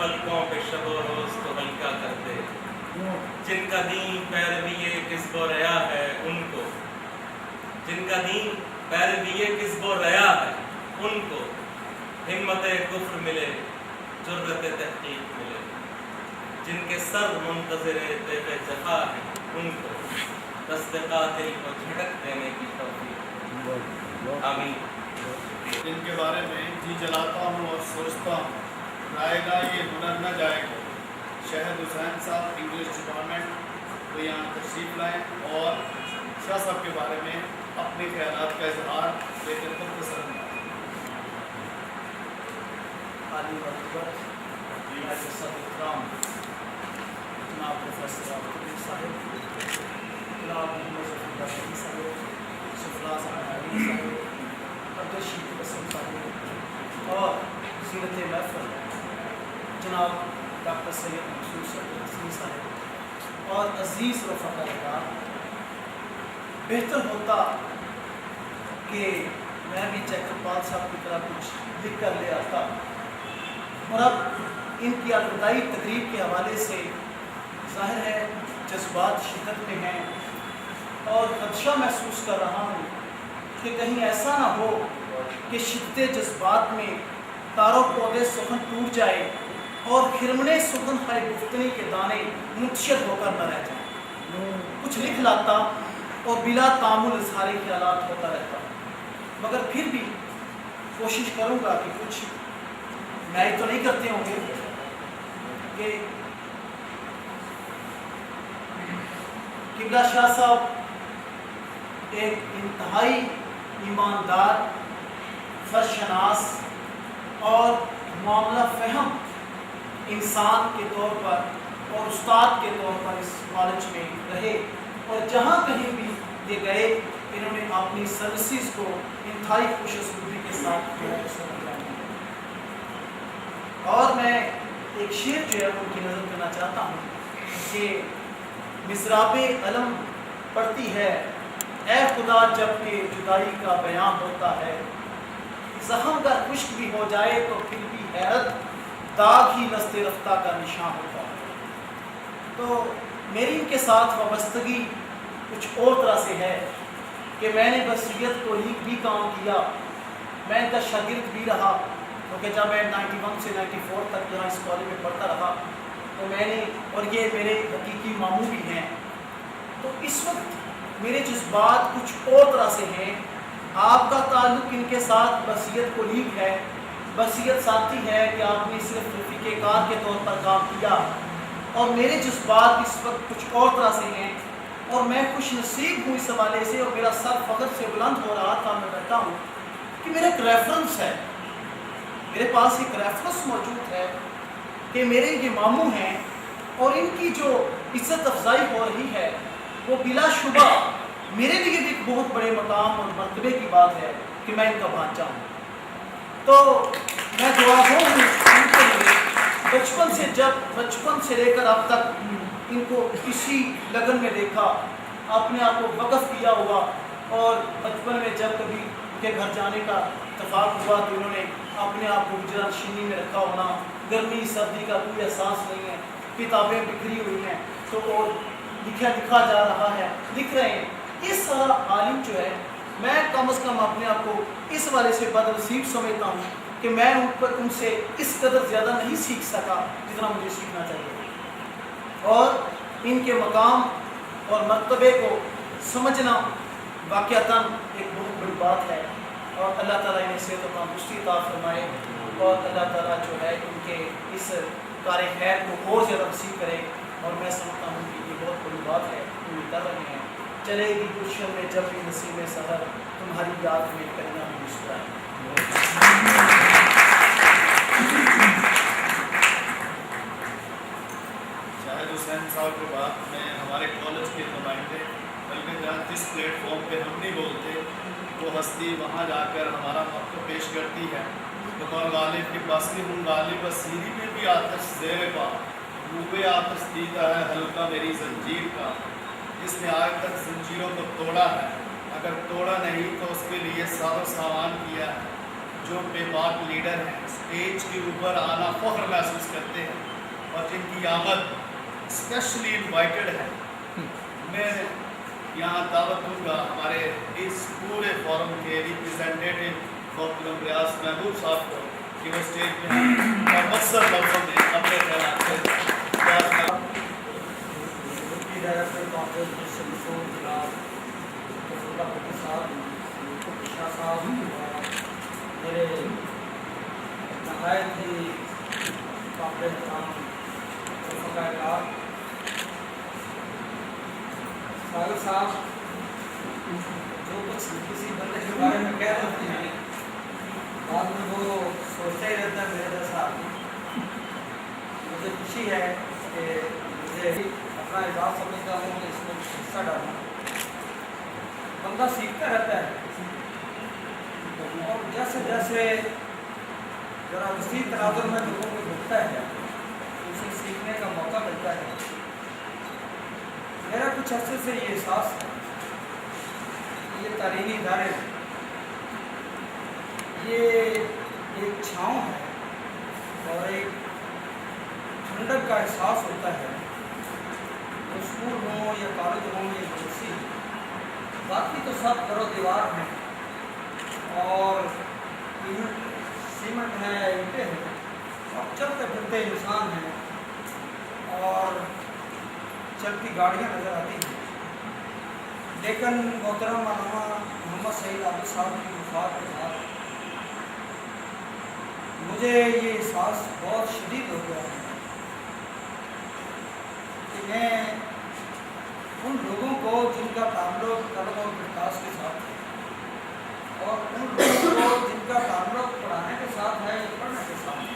खलकों पे शबो रोज तो हल्का कर दे, जिनका दीन पैरवीए किस्बो रया है उनको, जिनका दीन पैरवीए किस्बो रया है उनको हिम्मत कुफ्र मिले, जुर्रत तहकीक मिले, जिनके सर मुंतज़िर तेग़ जफ़ा है उनको दस्ते कातिल को झटक देने की तौफीक। आमीन। जिनके बारे में जी जलाता हूँ और सोचता हूँ आएगा ये हुनर न जाएगा। शहद हुसैन साहब इंग्लिश डिपार्टमेंट वो यहाँ तशरीफ़ लाएँ और शाह साहब के बारे में अपने ख्यालात का इजहार लेकर खुद पसंद और सीरत महफल जनाब डॉक्टर सैयद मंसूर हसन साहब और अजीज़ रफ़ा, बेहतर होता कि मैं भी चक्रपाल साहब की तरह कुछ लिख कर ले आता, और अब इनकी अलविदाई तकरीब के हवाले से ज़ाहिर है जज्बात शिद्दत में हैं और खदशा महसूस कर रहा हूँ कि कहीं ऐसा ना हो कि शिद्दत जज्बात में तारो पौधे सुखन टूट जाए और खिरमने सुखन खाए गुफ्तनी के दाने मुंतशिर होकर न रह जाए। कुछ लिख लाता और बिला तामुल इज़हारे ख्यालात होता रहता, मगर फिर भी कोशिश करूँगा कि कुछ मैं तो नहीं करते होंगे कि किबला शाह साहब एक इंतहाई ईमानदार, फर्शनास और मामला फ़हम इंसान के तौर पर और उस्ताद के तौर पर इस कॉलेज में रहे, और जहाँ कहीं भी ये गए इन्होंने अपनी सर्विसेज को इंतहाई खुशूसलूबी के साथ जो है उसे अंजाम दिया। और मैं एक शेर जो है उनकी नज़र करना चाहता हूँ कि मिसराबे अलम पढ़ती है, ऐ खुदा जबकि जुदाई का बयान होता है, ज़ख़म अगर खुश्क भी हो जाए तो फिर भी हैरत दाग ही नस्ते रफ्ता का निशान होता है। तो मेरी इनके साथ वाबस्तगी कुछ और तरह से है कि मैंने बसरियत को भी काम किया, मैं इनका शागिर्द भी रहा, क्योंकि जब मैं 91 से 94 तक यहाँ इस कॉलेज में पढ़ता रहा तो मैंने, और ये मेरे हकीकी मामू भी हैं, तो इस वक्त मेरे जज्बात कुछ और तरह से हैं। आपका ताल्लुक़ इनके साथ बसियत को लीक है, बसियत साथी है कि आपने सिर्फ रफ़ीक़े कार के तौर पर काम किया, और मेरे जज्बात इस वक्त कुछ और तरह से हैं, और मैं खुश नसीब हूँ इस हवाले से, और मेरा सर फ़ख्र से बुलंद हो रहा था, मैं बैठा हूँ कि मेरा एक रेफरेंस है, मेरे पास एक रेफरेंस मौजूद है कि मेरे ये मामू हैं, और इनकी जो इज़्ज़त अफजाई हो रही है वो बिलाशुबा मेरे लिए भी एक बहुत बड़े मकाम और मर्तबे की बात है कि मैं इनका भांजा हूँ। तो मैं दुआ हूँ इनके लिए, बचपन से लेकर अब तक इनको इसी लगन में देखा, अपने आप को वक़्फ़ किया हुआ, और बचपन में जब कभी उनके घर जाने का इत्तेफाक हुआ तो इन्होंने अपने आप को गुजरा नशीनी में रखा होना, गर्मी सर्दी का कोई एहसास नहीं है, किताबें बिखरी हुई हैं तो और लिखा जा रहा है, लिख रहे हैं। ये सारा आलिम जो है, मैं कम से कम अपने आप को इस वाले से बदनसीब समझता हूँ कि मैं उनसे इस कदर ज़्यादा नहीं सीख सका जितना मुझे सीखना चाहिए, और इनके मकाम और मर्तबे को समझना वाक़अतन एक बहुत बड़ी बात है, और अल्लाह ताला इन्हें सेहत और तंदुरुस्ती अता फरमाए, और अल्लाह ताला जो है इनके इस कार खैर को और ज़्यादा नसीब करे। और मैं समझता हूँ कि ये बहुत बड़ी बात है, तुम कर रहे हैं, चलेगी गुलशन में जब भी नसीब सहर, तुम्हारी याद में करना भी मुस्कुराए। शाहिद हुसैन साहब के बाद में हमारे कॉलेज के नुमाइंदे, बल्कि जहाँ जिस प्लेटफॉर्म पे हम नहीं बोलते वो हस्ती वहाँ जाकर हमारा मौक़िफ़ पेश करती है। तो गालिब की बासी हूँ गालिब सीरी में भी आतश ज़ेर का, मुँह आतश दीदा है हल्का मेरी जंजीर का, जिसने आज तक जंजीरों को तोड़ा है, अगर तोड़ा नहीं तो उसके लिए सारो सामान किया है। जो बेबाक लीडर हैं स्टेज के ऊपर आना फ़ख्र महसूस करते हैं, اور جن کی آمد اسپیشلی انوائٹڈ ہے، میں یہاں دعوت دوں گا ہمارے اس پورے فورم کے ریپریزنٹیٹو محترم ریاض محبوب صاحب کو کہ وہ اسٹیج پہ ہیں اور مقصد لفظوں میں اپنے خیالات سے ریاض محبوب ڈائریکٹر کانفرنس جناب صاحب شاہ صاحب میرے نہایت ہی قابل احترام فقائے ساگر صاحب جو کچھ کسی بندے کے بارے میں کہہ دیتے ہیں بعد میں وہ سوچتا ہی رہتا ہے میرے جیسا آدمی۔ مجھے خوشی ہے کہ مجھے اپنا اعزاز سمجھتا ہوں کہ اس میں حصہ ڈالنا، بندہ سیکھتا رہتا ہے اور جیسے جیسے ذرا وسیع تناظر میں لوگوں کو گھٹتا ہے اسے سیکھنے کا موقع ملتا ہے۔ میرا کچھ عرصے سے یہ احساس ہے کہ یہ تعلیمی ادارے یہ ایک چھاؤں ہے اور ایک ٹھنڈک کا احساس ہوتا ہے، اسکول ہوں یا کالج ہوں یا یونیورسٹی، باقی تو سب در و دیوار ہیں اور سیمنٹ ہے، اینٹیں ہیں اور چلتے پھرتے انسان ہیں اور چلتی گاڑیاں نظر آتی ہیں، لیکن محترم علامہ محمد سعید عابد صاحب کی وفات کے بعد مجھے یہ احساس بہت شدید ہو گیا ہے کہ میں ان لوگوں کو جن کا تعلق قلم اور کرتاس کے ساتھ ہے اور ان لوگوں کو جن کا تعلق پڑھانے کے ساتھ ہے یا پڑھنے کے ساتھ ہے،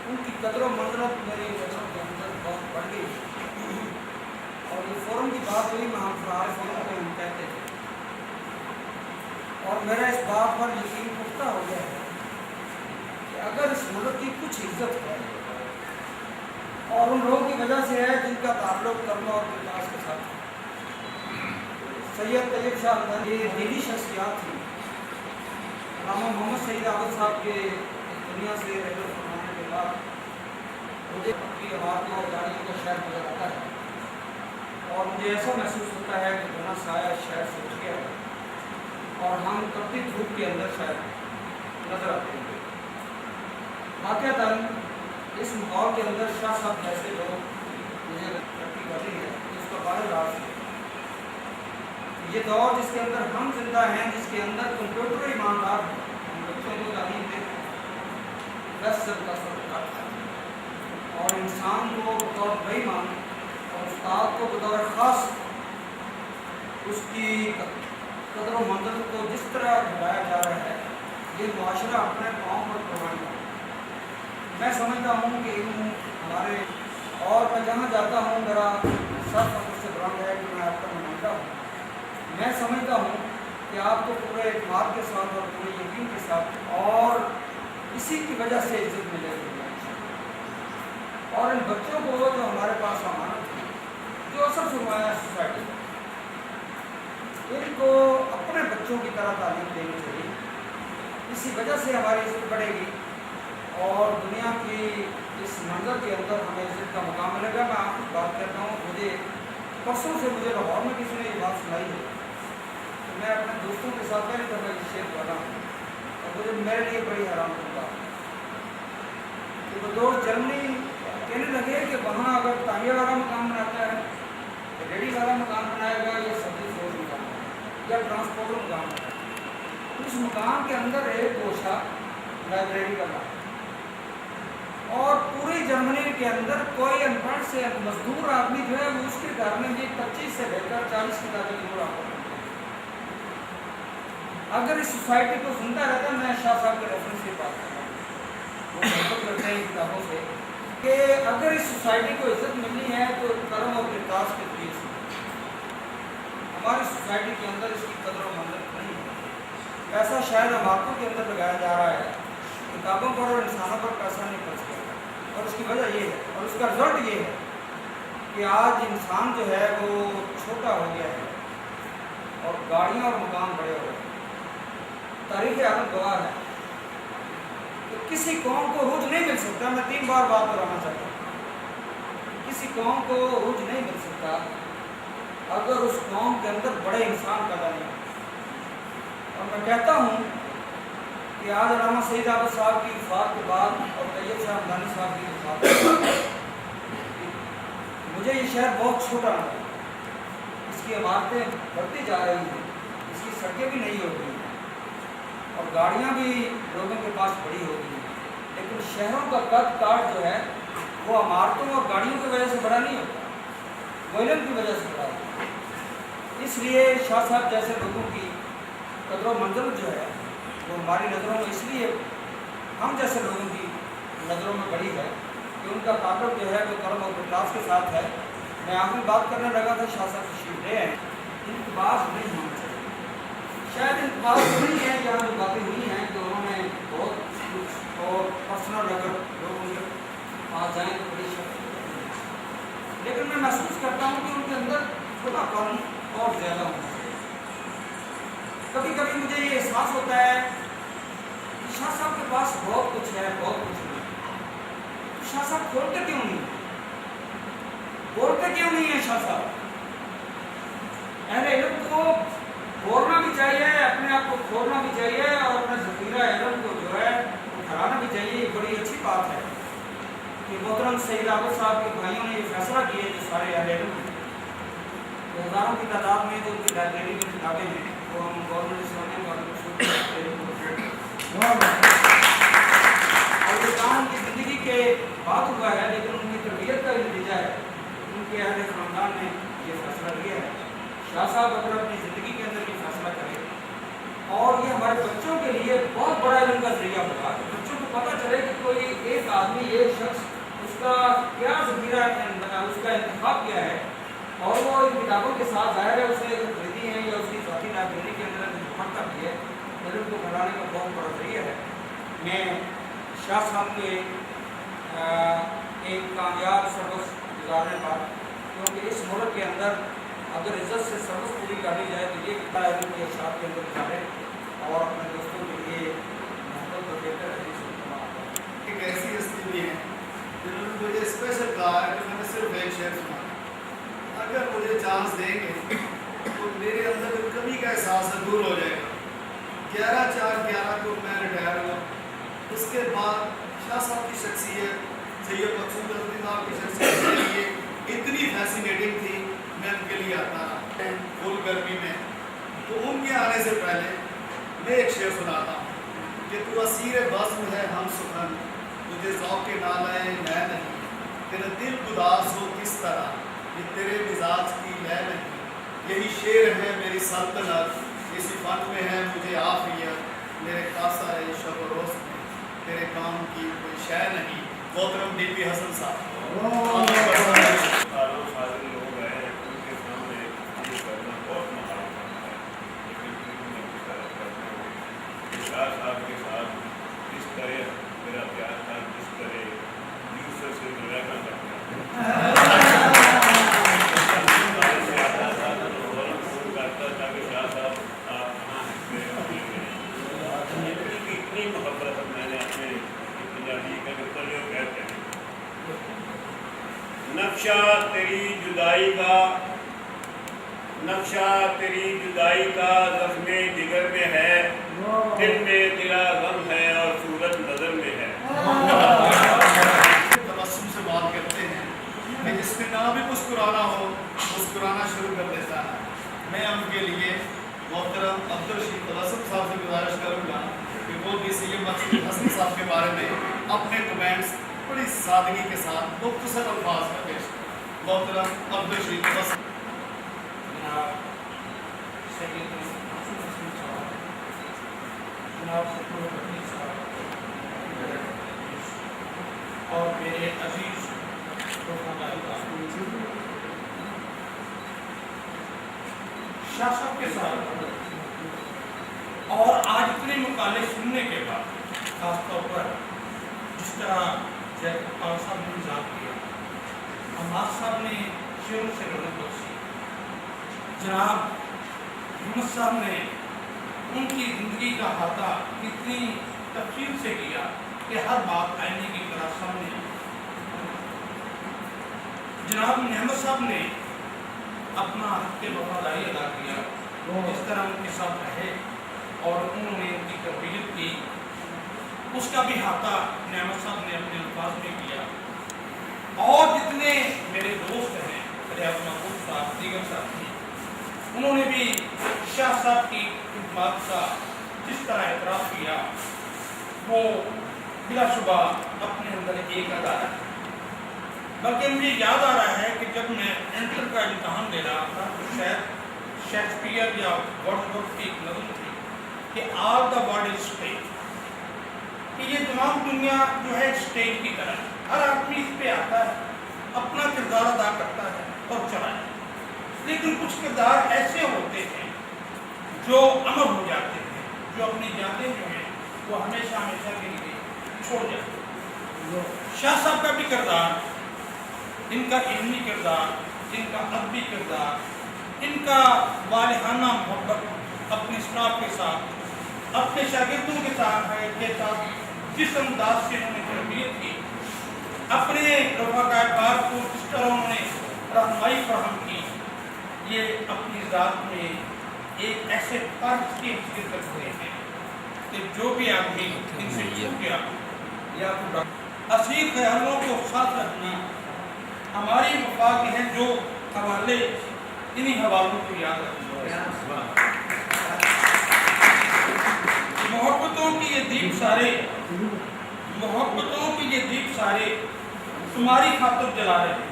ان کی قدر و منزلت میری نظروں کے اندر بہت بڑھ گئی اور یہ فورم کی بات ہوئی میں ہم فرار فورم کو ہم کہتے تھے اور میرا اس بات پر یقین پختہ ہو گیا ہے کہ اگر اس ملک کی کچھ عزت ہے اور ان لوگوں کی وجہ سے ہے جن کا تعلق کرنا اور کرتاس کے ساتھ ہے۔ سید طیب شاہ ہمدانی یہ دینی شخصیات تھی۔ علامہ محمد سعید عابد صاحب کے دنیا سے رحلت فرمانے کے بعد مجھے اپنی آواز اور گاڑیوں کا شہر نظر آتا ہے اور مجھے ایسا محسوس ہوتا ہے کہ بنا سایہ شہر سے اٹھ گیا ہے اور ہم تپتی دھوپ کے اندر شاید نظر آتے ہیں۔ واقعتاً اس ماحول کے اندر شاہ صاحب جیسے لوگ مجھے ترقی کر رہی ہے اس کا بارے راز ہے۔ یہ دور جس کے اندر ہم زندہ ہیں، جس کے اندر کمپیوٹر ایماندار ہیں، ہم بچوں کو تعلیم دیتے ہیں، بس سب کا سب اور انسان کو بطور بے ایمان اور استاد کو بطور خاص اس کی قدر و منزل کو جس طرح بڑھایا جا رہا ہے، یہ معاشرہ اپنے پاؤں پر قربان ہے۔ میں سمجھتا ہوں کہ علم ہمارے اور میں جہاں جاتا ہوں میرا سر فخر سے بلند ہے کہ میں آپ کا نمائندہ ہوں۔ میں سمجھتا ہوں کہ آپ کو پورے اعتماد کے ساتھ اور پورے یقین کے ساتھ اور اسی کی وجہ سے عزت ملے گی اور ان بچوں کو جو ہمارے پاس امانت ہے، جو اثر سرمایہ سوسائٹی، ان کو اپنے بچوں کی طرح تعلیم دینی چاہیے۔ اسی وجہ سے ہماری عزت بڑھے گی اور دنیا کی اس منظر کے اندر ہمیں عزت کا مقام ملے گا۔ میں آپ کو بات کرتا ہوں، مجھے پرسوں سے مجھے لاہور میں کسی نے یہ بات سنائی ہے تو میں اپنے دوستوں کے ساتھ پہلی دفعہ یہ شیئر کر رہا ہوں اور مجھے میرے لیے بڑی حیران ہوگا کہ بطور جرمنی کہنے لگے کہ وہاں اگر تانگے والا مکان بناتا ہے، ریڈی والا مکان بنائے گا یا سبزی فروش مکان یا ٹرانسپورٹر مکان بنائے گا، اس مکان کے اندر ایک گوشہ لائبریری کا بنا اور پوری جرمنی کے اندر کوئی ان پڑھ سے مزدور آدمی جو ہے وہ اس کے گھر میں بھی 25 سے لے کر 40 کتابیں ضرور آپ کو۔ اگر اس سوسائٹی کو سنتا رہتا ہے، میں شاہ صاحب کے ریفرنس کی بات کرتا ہوں، وہ محبت کرتے ہیں کتابوں سے کہ اگر اس سوسائٹی کو عزت ملنی ہے تو قلم اور کرتاس کے ذریعے سے۔ ہماری سوسائٹی کے اندر اس کی قدر و منزلت نہیں ہے، پیسہ شاید عمارتوں کے اندر لگایا جا رہا ہے، کتابوں پر اور انسانوں پر پیسہ نہیں خرچ کیا اور اس کی وجہ یہ ہے اور اس کا رزلٹ یہ ہے کہ آج انسان جو ہے وہ چھوٹا ہو گیا ہے اور گاڑیاں اور مکان بڑے ہو گئے۔ تاریخ عالم گواہ ہے کہ किसी कौम को उरूज नहीं मिल सकता, मैं 3 बार बात कराना चाहता हूँ, किसी कौम को उरूज नहीं मिल सकता अगर उस कौम के अंदर बड़े इंसान पैदा नहीं होते। और मैं कहता हूँ कि आज अल्लामा सईद अहमद साहब की वफ़ात के बाद और तैयब शाह हमदानी साहब की वफ़ात के बाद मुझे ये शहर बहुत छोटा लगा, इसकी इमारतें बढ़ती जा रही हैं, इसकी सड़कें भी नहीं हो रही हैं और गाड़ियाँ भी लोगों के पास बड़ी हो गई हैं, लेकिन शहरों का कद काट जो है वो इमारतों और गाड़ियों की वजह से बड़ा नहीं होता, वो इल्म की वजह से बड़ा होता है। इसलिए शाह साहब जैसे लोगों की कदर व मंजिल जो है वो हमारी नज़रों में इसलिए हम जैसे लोगों की नज़रों में बड़ी है कि उनका ताकत जो है वो कर्म और इखलास के साथ है। मैं आखिरी बात करने लगा था, शाह साहब तशरीफ ले आए, इल्तबास नहीं होना चाहिए, शायद इल्तबास नहीं है, यहाँ जो बातें हुई हैं कि उन्होंने बहुत कुछ और पर्सनल अगर लोग उनके पास जाएँ तो बड़ी शक्ति, लेकिन मैं महसूस करता हूँ कि उनके अंदर थोड़ा कम और ज़्यादा होना चाहिए। कभी कभी मुझे ये एहसास होता है कि शाह साहब के पास बहुत कुछ है, बहुत कुछ नहीं, शाह साहब खोलते क्यों नहीं, बोलते क्यों नहीं है शाह साहब? अहले इल्म को बोलना भी चाहिए, अपने आप को खोलना भी चाहिए और अपना ज़ख़ीरा इल्म को जो है उठाना भी चाहिए। ये बड़ी अच्छी बात है कि मोहतरम सईद अहमद साहब के भाइयों ने ये फैसला किया जो सारे अहले इल्म हैं, तो हज़ारों की तादाद में जो उनकी लाइब्रेरी में किताबें हैं वो हम गवर्नमेंट इस्लामिया और ये काम उनकी ज़िंदगी के बाद हुआ है, लेकिन उनकी तरबियत का नतीजा है, उनके अहले ख़ानदान ने ये फैसला लिया है। शाह साहब अगर अपनी ज़िंदगी के अंदर ये फैसला करें और ये हमारे बच्चों के लिए बहुत बड़ा इल्म का ज़रिया होगा, बच्चों को पता चले कि कोई एक आदमी, एक शख्स, उसका क्या ज़ख़ीरा, उसका इंतखाब क्या है और वो इन किताबों के साथ ज़ाहिर है उसने खरीदी है या उसकी ज़ाती लाइब्रेरी के अंदर पढ़ता भी है, इल्म को फैलाने का बहुत बड़ा ज़रिया है। मैं शाह साहब के एक कामयाब सर्विस गुजारने पर, क्योंकि इस मुल्क के अंदर अगर इज़्ज़त से सर्विस पूरी कर ली जाए तो ये कितना इल्म के इरशाद के अंदर गुजारे और अपने दोस्तों के लिए मोहब्बत को देकर एक ऐसी हस्ती भी है जिन्होंने मुझे स्पेशल कहा है कि मैंने सिर्फ एक शेर सुना, अगर मुझे चांस देंगे तो मेरे अंदर जो कमी का एहसास है दूर हो जाएगा। 11/4/11 को मैं रिटायर हुआ, उसके बाद शाह साहब की शख्सियत, सैयद मकसूद अज़मी साहब की शख्सियत के लिए इतनी फैसिनेटिंग थी, मैं उनके लिए आता रहा फुल गर्मी में, तो उनके आने से पहले मैं एक शेर सुनाता हूँ कि तू असीर बज़्म है हम सुखन, तुझे ज़ौक़ ना लाए मैं नहीं, तेरा दिल उदास हो किस तरह, ये तेरे मिजाज की लय नहीं, यही शेर है मेरी सल्तनत, इसी फन में है मुझे आफियत, मेरे कासा है शब रोज़ में, तेरे काम की कोई शय नहीं। मोहतरम DP हसन साहब के साथ जिस तरह मेरा प्यार था, जिस तरह यूसुफ से मुलाका इतनी मोहब्बत मैंने अपने कहते हैं नक्शा तेरी जुदाई का, नक्शा तेरी जुदाई का ज़ख्मे जिगर में है, दिल में तेरा गम है और सूरत नज़र में है। तबस्सुम से बात करते हैं कि जिसके ना भी मुस्कुराना हो मुस्कुराना शुरू कर देता है। मैं उनके लिए मोहतरम अब्दुल रशीद तबस्सुम साहब से गुजारिश करूँगा कि वो भी सैयद मकसूद हसन साहब के बारे में अपने कमेंट्स बड़ी सादगी के साथ मुख्तसर अल्फाज में पेश करें। मोहतरम अब्दुल रशीद तबस्सुम। और मेरे अजीज शाह साहब के साथ और आज इतने मुकाले सुनने के बाद खासतौर पर जिस तरह जयपाल साहब ने निजाम किया, अम्माद साहब ने शेरों से रौनक बख्शी, जनाब मोहम्मद साहब ने उनकी ज़िंदगी का अहाता इतनी तफसील से किया कि हर बात आईने की तरह सामने आई। जनाब नेहमत साहब ने अपना हक वफादारी अदा किया, इस तरह उनके साथ रहे और उन्होंने उनकी तरबियत की, उसका भी हाथा नेहमत साहब ने अपने अल्फाज में किया। और जितने मेरे दोस्त हैं, रियाज महमूद साहब, दीगर साथी, उन्होंने भी शाह साहब की खिदमत का जिस तरह एतराफ़ किया वो बिलाशुबा अपने अंदर एक अदा है। बल्कि मुझे याद आ रहा है कि जब मैं इंटर का इम्तहान दे रहा था तो शायद शेक्सपियर या वर्ड्सवर्थ की एक नज़म थी कि all the world is stage, कि ये तमाम दुनिया जो है स्टेज की तरह है, हर आदमी इस पे आता है, अपना किरदार अदा करता है और चला है। लेकिन कुछ किरदार ऐसे होते हैं जो अमर हो जाते हैं, जो अपनी जातें जो हैं वो हमेशा हमेशा के लिए छोड़ जाते हैं। शाह साहब का भी किरदार, इनका इल्मी किरदार, इनका अदबी किरदार, इनका वालिहाना मोहब्बत अपने स्टाफ के साथ, अपने शागिर्दों के साथ जिस अंदाज से उन्होंने तरबियत की, अपने रफ़ाकार को जिस तरह उन्होंने रहनुमाई फराहम की, ये अपनी ज़ात में एक ऐसे फर्ज की हैसियत रखते हैं कि जो भी आदमी इनसे छूट गया या तो असीर ख्यालों को साथ रखना हमारी वफा के हैं, जो हवाले इन्हीं हवालों को याद रखना। मोहब्बतों की ये दीप सारे, मोहब्बतों की ये दीप सारे तुम्हारी खातिर जला रहे हैं।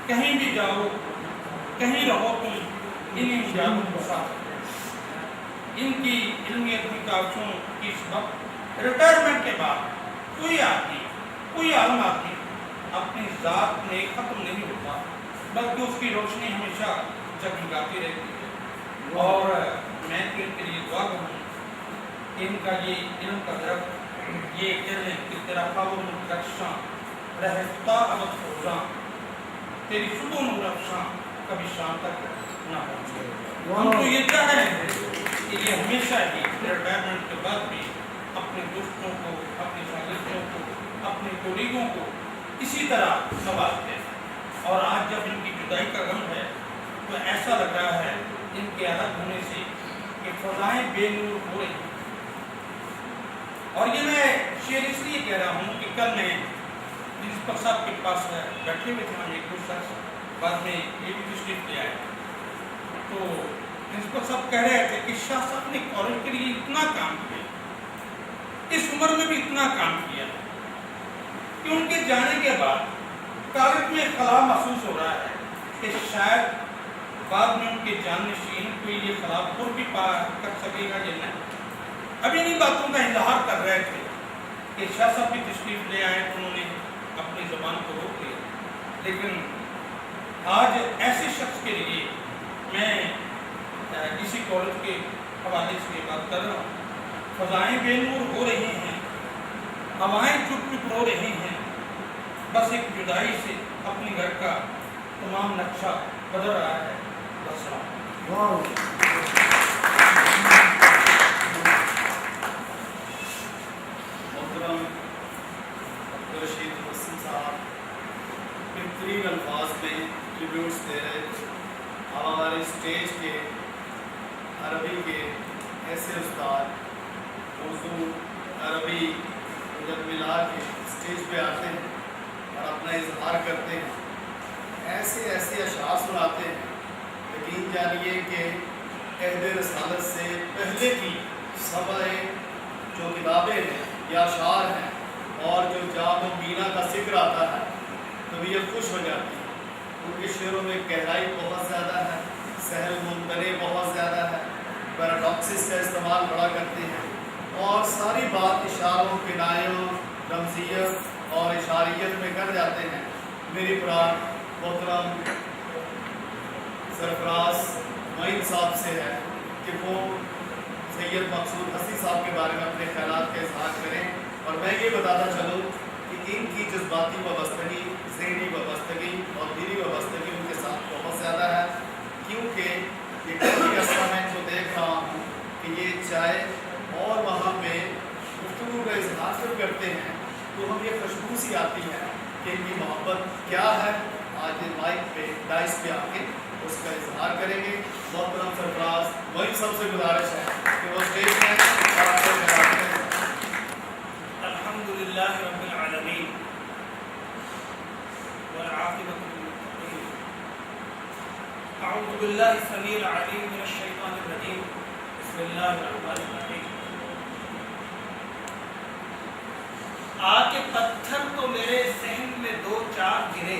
कहीं भी जाओ, कहीं रहो तुम इन्हीं उजालों के साथ। इनकी इल्मियत की कावशों की सबक रिटायरमेंट के बाद कोई आदमी, कोई आलम आदमी अपनी ज़ात में ख़त्म नहीं होता, बल्कि उसकी रोशनी हमेशा जगमगाती रहती है। और मैं तो इनके लिए दुआ करूँ कि इनका ये इल्म का दरख्त, ये कहने कि तेरा ख्वाब मुतरक्षा रहता अबद फौजा, तेरी सुबह नूर अफशां कभी शाम तक ना पहुँचे। हम तो ये चाह रहे हैं कि ये हमेशा ही रिटायरमेंट के बाद भी अपने दोस्तों को, अपने शागिर्दों को, अपने कोलीगों को इसी तरह नवाजते हैं। और आज जब इनकी जुदाई का गम है तो ऐसा लग रहा है इनके अलग होने से कि फ़ज़ाएँ बेनूर हो रही हैं। और ये मैं शेर इसलिए कह रहा हूँ कि कल मैं प्रिंसिपल साहब के पास बैठे हुए थे, हम एक दो शख्स, बाद में ये भी तशरीफ ले आए, तो प्रिंसिपल साहब कह रहे थे कि शाह साहब ने कॉलेज के लिए इतना काम किया, इस उम्र में भी इतना काम किया कि उनके जाने के बाद कॉलेज में खला महसूस हो रहा है कि शायद बाद में उनके जाननशीन कोई ये खला पुर भी पा कर सकेगा या नहीं। अभी इन्हीं बातों का इजहार कर रहे थे कि शाह साहब की तशरीफ ले आए तो उन्होंने अपनी ज़बान को रोक लिया। लेकिन आज ऐसे शख्स के लिए मैं इसी कॉलेज के हवाले से बात कर रहा हूँ। फ़ज़ाएँ बेनूर हो रही हैं, हवाएँ चुप चुप रो रही हैं, बस एक जुदाई से अपने घर का तमाम नक्शा बदल रहा है। बस मोहतरम अब्दुल-रशीद हसन साहब बेहतरीन अल्फाज में ट्रिब्यूट्स दे रहे थे। अब हमारे स्टेज के अरबी के ऐसे उस्ताद उर्दू अरबी जब मिला के स्टेज पे आते हैं और अपना इजहार करते हैं, ऐसे ऐसे अशार सुनाते हैं, यकीन जानिए कि अहद रसालत से पहले की सबे जो किताबें हैं या अशार हैं और जो जाम मीना का जिक्र आता है तबीयत खुश हो जाती है। उनके शेरों में गहराई बहुत ज़्यादा है, सहल मुमतने बहुत ज़्यादा है, पैराडॉक्सिस का इस्तेमाल बड़ा करते हैं और सारी बात इशारों, किनायों, रमजियत और इशारियत में कर जाते हैं। मेरी पुरान मोहतरम सरफराज मोइन साहब से है कि वो सैयद मकसूद हसी साहब के बारे में अपने ख्यालात का इजहार करें। और मैं ये बताता चलूँ कि इनकी जज्बाती वाबस्तगी, ज़हनी वाबस्तगी और दिली वाबस्तगी उनके साथ बहुत ज़्यादा है, क्योंकि ये काफ़ी अर्सा मैं जो देख रहा हूँ कि ये चाय और वहाँ पे گفتگو کا اظہار جب کرتے ہیں تو ہم یہ خوشبو سی آتی ہے کہ ان کی محبت کیا ہے. آج مائک پہ ڈائس پہ آ کے اس کا اظہار کریں گے. محترم سرفراز وہی سب سے گزارش ہے کہ وہ اسٹیج میں اور آپ سے الحمدللہ رب العالمین والعاقبۃ للمتقین. اعوذ باللہ السمیع العلیم من الشیطان الرجیم. بسم اللہ الرحمن الرحیم. آ کے پتھر تو میرے ذہن میں دو چار گرے،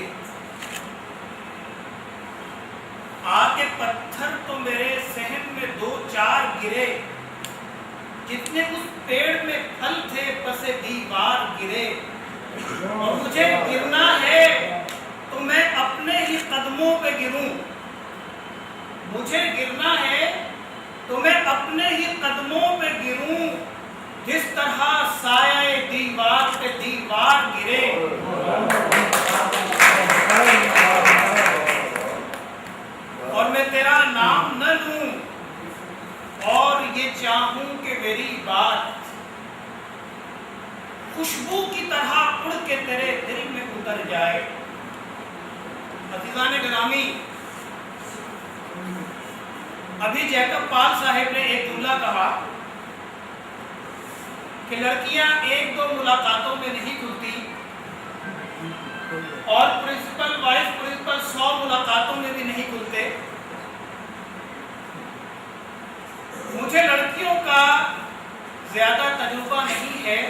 آ کے پتھر تو میرے ذہن میں دو چار گرے، جتنے اس پیڑ میں پھل تھے پسے دیوار گرے. اور مجھے گرنا ہے تو میں اپنے ہی قدموں پہ گروں، مجھے گرنا ہے تو میں اپنے ہی قدموں پہ گروں، جس طرح سایہ دیوار پہ دیوار گرے. اور میں تیرا نام نہ لوں اور یہ چاہوں کہ میری بات خوشبو کی طرح اڑ کے تیرے دل میں اتر جائے. عزیزان گرامی، ابھی جیکب پال صاحب نے ایک جملہ کہا کہ لڑکیاں ایک دو ملاقاتوں میں نہیں کھلتی اور پرنسپل وائس پرنسپل 100 ملاقاتوں میں بھی نہیں کھلتے. مجھے لڑکیوں کا زیادہ تجربہ نہیں ہے،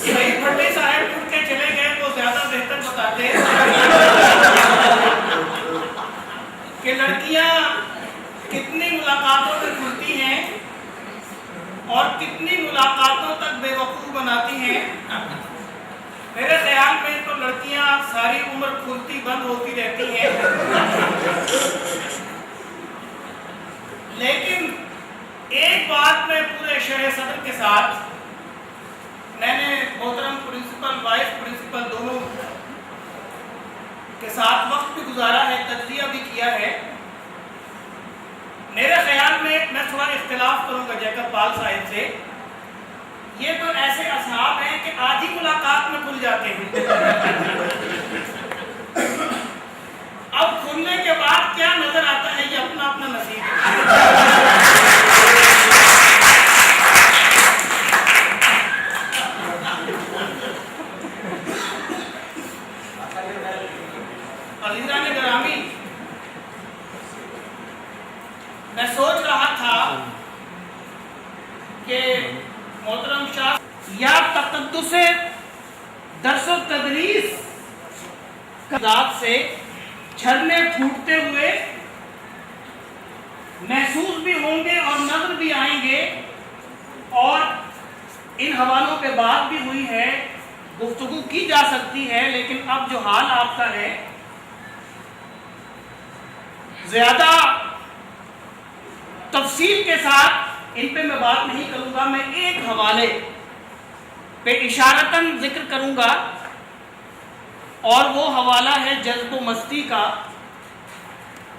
سعید بھٹی صاحب اٹھ کے چلے گئے وہ زیادہ بہتر بتاتے کہ لڑکیاں کتنی ملاقاتوں میں کھلتی ہیں اور کتنی ملاقاتوں تک بے وقوف بناتی ہیں. میرے خیال میں تو لڑکیاں ساری عمر کھلتی بند ہوتی رہتی ہیں. لیکن ایک بات میں پورے شرح صدر کے ساتھ، میں نے محترم پرنسپل وائس پرنسپل دونوں کے ساتھ وقت بھی گزارا ہے، تجزیہ بھی کیا ہے. میرے خیال میں تھوڑا اختلاف کروں گا جیکب پال صاحب سے. یہ تو ایسے اصحاب ہیں کہ آج ہی ملاقات میں کھل جاتے ہیں، اب کھلنے کے بعد کیا نظر آتا ہے یہ اپنا اپنا نصیب ہے. عزیزان گرامی، میں سوچ رہا تھا کہ محترم شاہ یا تقدس درس و تدریس کا ذات سے جھرنے پھوٹتے ہوئے محسوس بھی ہوں گے اور نظر بھی آئیں گے، اور ان حوالوں پہ بات بھی ہوئی ہے، گفتگو کی جا سکتی ہے. لیکن اب جو حال آپ کا ہے، زیادہ تفصیل کے ساتھ ان پہ میں بات نہیں کروں گا. میں ایک حوالے پہ اشارتاً ذکر کروں گا، اور وہ حوالہ ہے جذب و مستی کا،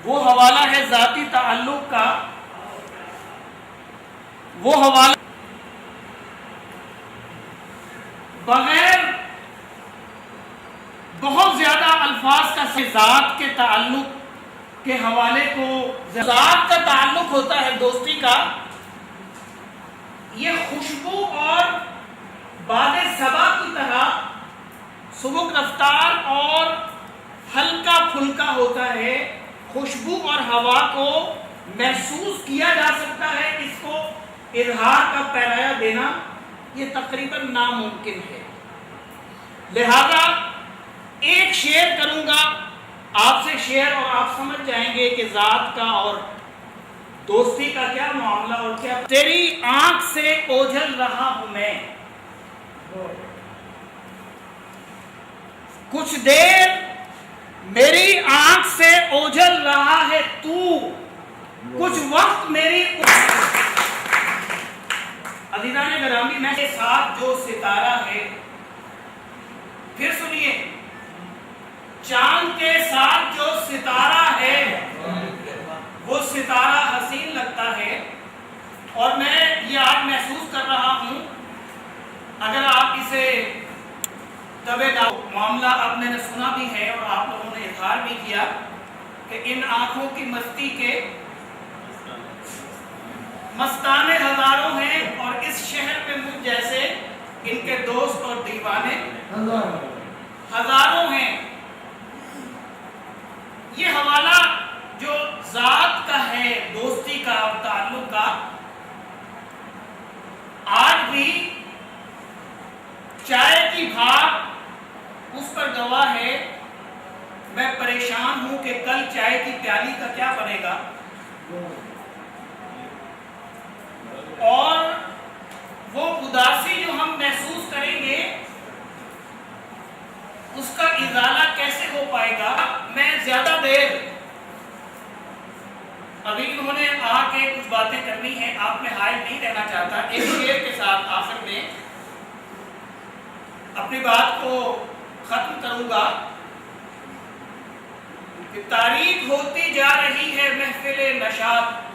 وہ حوالہ ہے ذاتی تعلق کا، وہ حوالہ بغیر بہت زیادہ الفاظ کا ذات کے تعلق کے حوالے کو، ذات کا تعلق ہوتا ہے دوستی کا. یہ خوشبو اور باد صبا کی طرح سبک رفتار اور ہلکا پھلکا ہوتا ہے. خوشبو اور ہوا کو محسوس کیا جا سکتا ہے، اس کو اظہار کا پیرایا دینا یہ تقریباً ناممکن ہے. لہذا ایک شعر کروں گا آپ سے شعر، اور آپ سمجھ جائیں گے کہ ذات کا اور دوستی کا کیا معاملہ اور کیا. تیری آنکھ سے اوجھل رہا ہوں میں، کچھ دیر میری آنکھ سے اوجھل رہا ہے تو، کچھ وقت میری. عزیزان گرامی، میں کے ساتھ جو ستارہ ہے، پھر سنیے، چاند کے ساتھ جو ستارہ ہے وہ ستارہ حسین لگتا ہے، اور میں یہ آج محسوس کر رہا ہوں، اگر آپ اسے معاملہ اب میں نے سنا بھی ہے اور آپ لوگوں نے اظہار بھی کیا کہ ان آنکھوں کی مستی کے مستانے ہزاروں ہیں اور اس شہر میں مجھ جیسے ان کے دوست اور دیوانے ہزاروں ہیں۔ یہ حوالہ جو ذات کا ہے، دوستی کا اور تعلق کا، آج بھی چائے کی بھاپ اس پر گواہ ہے۔ میں پریشان ہوں کہ کل چائے کی پیالی کا کیا بنے گا، اور وہ اداسی جو ہم محسوس کریں گے اس کا ازالہ کیسے ہو پائے گا۔ میں زیادہ دیر ابھی انہوں نے آ کے کچھ باتیں کرنی ہیں، آپ میں حائل نہیں رہنا چاہتا۔ ایک شعر کے ساتھ آخر میں اپنی بات کو ختم کروں گا کہ تاریخ ہوتی جا رہی ہے محفل نشاط،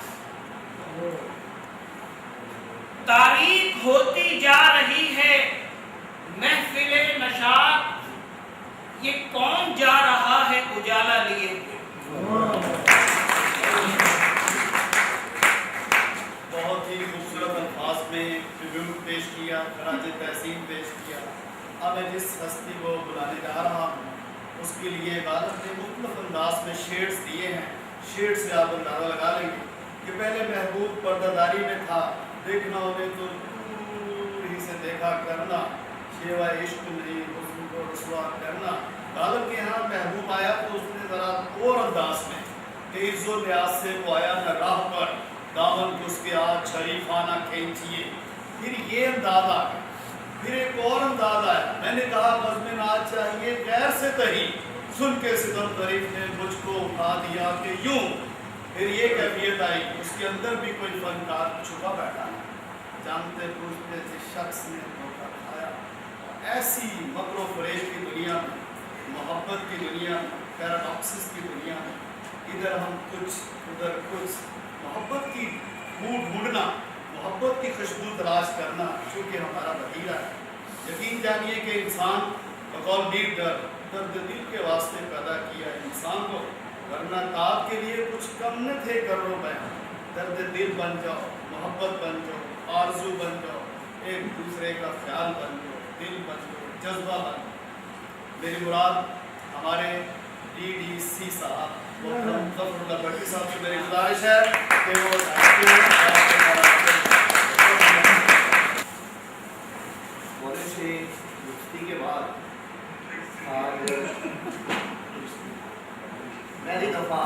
تاریخ ہوتی جا رہی ہے محفل نشاط، یہ کون جا رہا ہے اجالا لیے ہوئے۔ بہت ہی خوبصورت الفاظ میں ٹریبیوٹ پیش کیا، خراج تحسین پیش کیا۔ اب میں جس ہستی کو بلانے جا رہا ہوں اس کے لیے عبادت نے مختلف انداز میں شیڈز دیے ہیں۔ شیڈ سے آپ اندازہ لگا لیں گے کہ پہلے محبوب پردہ داری میں تھا، دیکھنا انہیں تو دور ہی سے دیکھا کرنا، شیوا عشق نہیں حسن کو رسوا کرنا۔ غالب کے یہاں محبوب آیا تو اس نے ذرا اور انداز میں کہ عز و لیاز سے وہ آیا نہ راہ پر، دامن کو اس کے آج شریفانہ کھینچیے۔ پھر یہ انداز آ گیا، پھر ایک اور انداز آیا، میں نے کہا بزم ناز چاہیے غیر سے تہی، سن کے ستم ظریف نے مجھ کو اٹھا دیا کہ یوں۔ پھر یہ کیفیت آئی، اس کے اندر بھی کوئی فنکار چھپا بیٹھا ہے، جانتے پوچھتے جس شخص نے دھوکہ کھایا۔ ایسی مکر و فریب کی دنیا میں، محبت کی دنیا میں، پیراڈاکسز کی دنیا میں، ادھر ہم کچھ ادھر کچھ، محبت کی ڈھونڈنا، محبت کی خوشبو تلاش کرنا چونکہ ہمارا بحیرہ ہے۔ یقین جانیے کہ انسان بقول میر درد دل کے واسطے پیدا کیا ہے انسان کو، ورنہ تاب کے لیے کچھ کم نہ تھے کرو بیان۔ درد دل بن جاؤ، محبت بن جاؤ، آرزو بن جاؤ، ایک دوسرے کا خیال بن جاؤ، دل بن جاؤ، جذبہ بن جاؤ۔ میری مراد ہمارے DDC صاحب محترم ظفر اللہ بھٹی صاحب سے میری گزارش ہے کہ وہ بولے سے گفتگی کے بعد آج پہلی دفعہ